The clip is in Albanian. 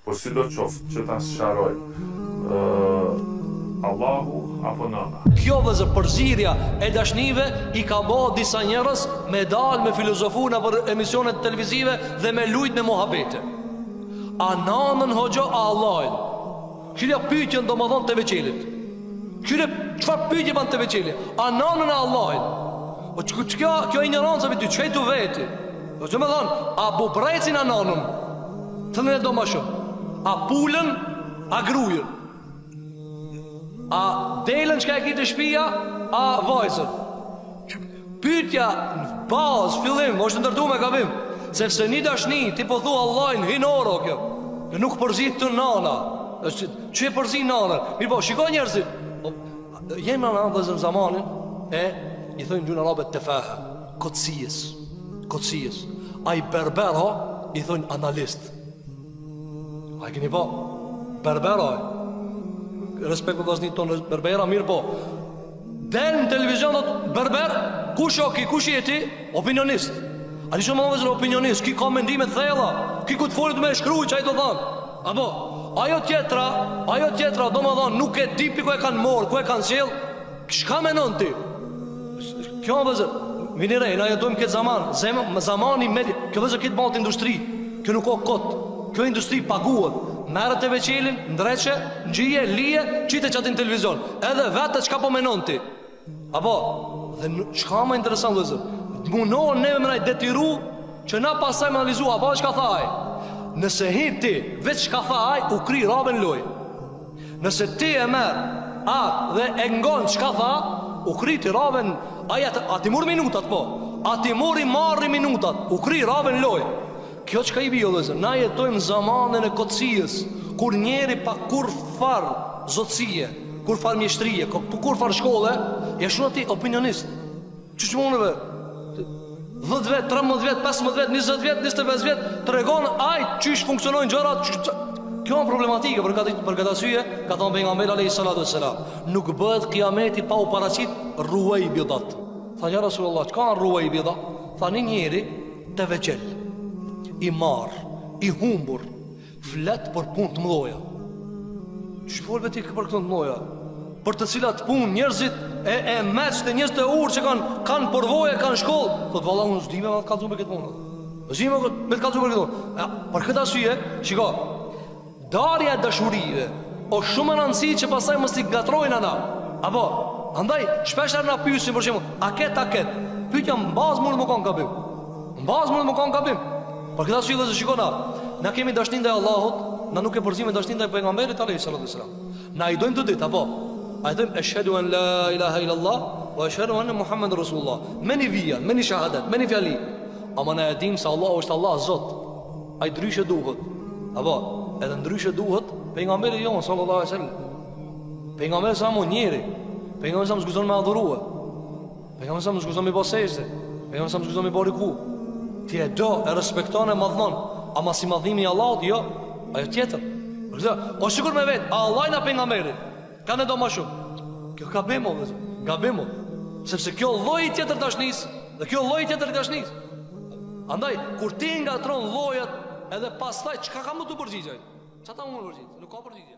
Po si do qoftë që ta sharoj Allahu apo nëna. Kjo vëzë përzirja e dashnive i ka bo disa njerës me dal me filozofu në për emisionet televizive dhe me lujt në muhabete. A nanën hoxho a Allahin? Kërja pyetjen do më thonë të veqelit. Kërja qëfar pyetje ban të veqelit? A nanën a Allahin? O kjo ignorancë për ty, që e tu veti? O që me thonë, a bubrecin a nanën? Të në do ma shumë. A pulën, a grujën? A delën që ka e ki të shpia, a vajzën? Pyetja në bazë, fillim, është ndërtu me gabim. Sepse një dashni, ti po thu Allahin, hinoro kjo. Nuk përzit të nana. Që e përzit nanën? Mirë po, shiko njerëzit. Jemë në në zamanin, i thënë gjuna rabet të fehe, kotësijës. A i berber ha, i thënë analist. A i keni po, berber ha, respekt për vazhnit tonë berbera, mirë po. Del në televizion dhëtë berber, kush o ki, kush jeti? Opinionist. A një shumë më vëzër opinionist, ki ka mendimet thella, ki ku të folit me shkruj që a i të thanë. Apo, ajo tjetra, do më thonë, nuk e tipi ku e kanë morë, ku e kanë sjellë, shka menon ti? Kjo më vëzër, vinirej, na jetojmë këtë zamani medje, kjo vëzër këtë baltë industri, kjo nuk o kotë, kjo industri paguët, merët e veqelin, ndreqe, gjije, lije, qite qatë në televizion, edhe vetë qka po menon ti. Apo, dhe qka më interesant vëzër, munohën neve më najtë detiru, që na pasaj më analizu, apo qka thaj, nëse hit ti, veç qka thaj, u kri rabën loj. Nëse ti e merë, dhe e ngonë qka tha, u kri ti rabën, a ti mur minutat po, a ti mur i marri minutat, u kri rabën loj. Kjo që ka i bio dhe zë, na jetojmë zamanën e kotësijës, kur njeri pa kur farë zotësije, kur farë mjeshtrije, kur farë shkolle, jeshtu ati opinionist. Që monëve, 10 vet, 13 vet, 15 vet, 20 vet, 25 vet, të regonë ajtë qysh funksionojnë gjërat. Kjo në problematike, për këtë asyje, ka thonë pejgamberi alayhi salatu wassalam, nuk bëhet kiameti pa u paraqit ruaj bidat. Tha ja Rasulullah, çka në ruaj bidat? Tha një njeri të veçel, i marë, i humbur, flet për punë të mëdhoja. Që folve ti për këtë të mëdhoja? Për të cilat punë njerëzit e meqë të njerëzit e urë që kanë përvoje, kanë shkollë. Thotë valla unë zdime me të kalëzu me këtë punë. Zdime me të kalëzu me këtë punë. Për këtë asyje, shiko, darja e dashurive o shumë në rëndësi që pasaj mos i gatrojnë ana. Apo, andaj, shpesher na pyesin për shembull, a ket? Pyetja në bazë mund të më kanë gabim. Në bazë mund të më kanë gabim. Për këtë asyje dhe shiko na kemi dashnin ndaj Allahut, na nuk e përzim me dashnin ndaj pejgamberit alayhi salatu wasalam. Na i dojmë të ditë, apo? A i dojmë eshhedu an la ilaha illallah wa eshhedu an Muhammed Rasulullah. Me një vijan, me një shahadet, me një fjali. Ama na e dim se Allah është Allah Zot. A i dryshe duhet. Apo, edhe ndryshe duhet pejgamberi jonë sallallahu alaihi wasallam. Pejgamberi sa më njeri, pejgamberi sa më zguzon me adhuruar, pejgamberi sa më zguzon me bosejse, pejgamberi sa më zguzon me boriku. Ti e do, e respekton e madhnon, ama si madhimi i Allahut, jo, ajo tjetër. O sikur me vetë, Allah na pejgamberi ka ne do ma shumë. Kjo gabimo, gabimo. Sepse kjo lloj tjetër dashnis, dhe kjo lloj tjetër dashnis. Andaj, kur ti ngatron llojat, edhe pastaj çka ka më të përgjigjej? Çfarë ta më përgjigjej? Nuk ka përgjigje.